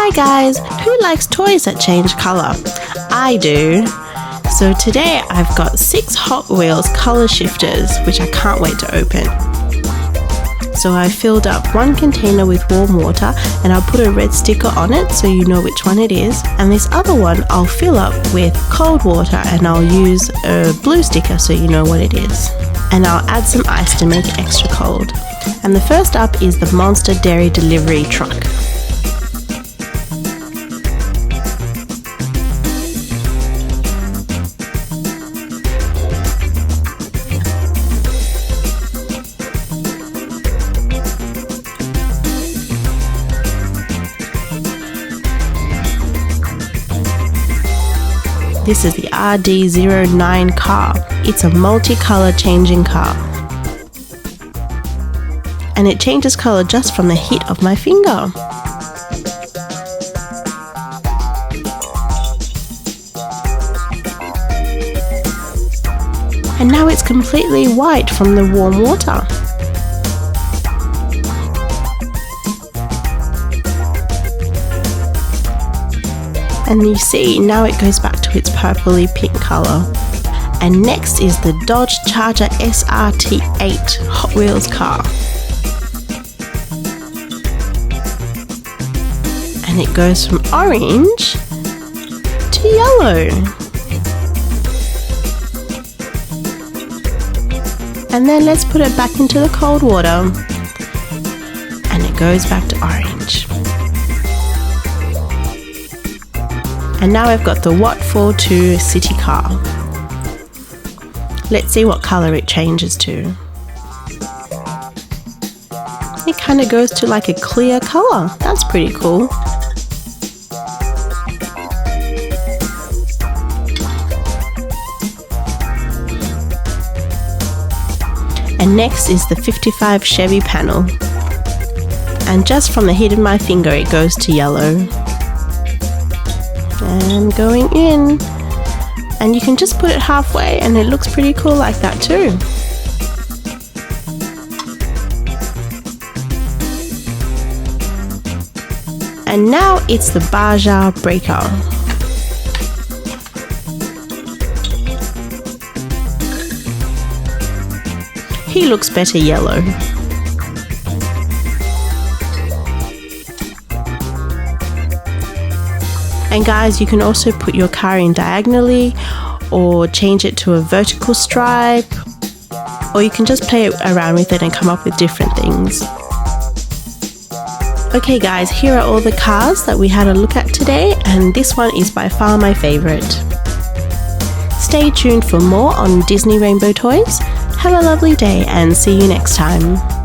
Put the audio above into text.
Hi guys, who likes toys that change colour? I do. So today I've got 6 Hot Wheels colour shifters, which I can't wait to open. So I filled up one container with warm water and I'll put a red sticker on it so you know which one it is. And this other one I'll fill up with cold water and I'll use a blue sticker so you know what it is. And I'll add some ice to make it extra cold. And the first up is the Monster Dairy Delivery Truck. This is the RD09 car. It's a multicolour changing car. And it changes colour just from the hit of my finger. And now it's completely white from the warm water. And you see, now it goes back to its purpley pink colour. And next is the Dodge Charger SRT8 Hot Wheels car. And it goes from orange to yellow. And then let's put it back into the cold water. And it goes back to orange. And now I've got the Watt 42 city car. Let's see what colour it changes to. It kind of goes to like a clear colour. That's pretty cool. And next is the 55 Chevy Panel. And just from the hit of my finger it goes to yellow. And going in, and you can just put it halfway and it looks pretty cool like that too. And now it's the Baja Breaker. He looks better yellow. And guys, you can also put your car in diagonally or change it to a vertical stripe, or you can just play around with it and come up with different things. Okay guys, here are all the cars that we had a look at today, and this one is by far my favourite. Stay tuned for more on Disney Rainbow Toys. Have a lovely day and see you next time.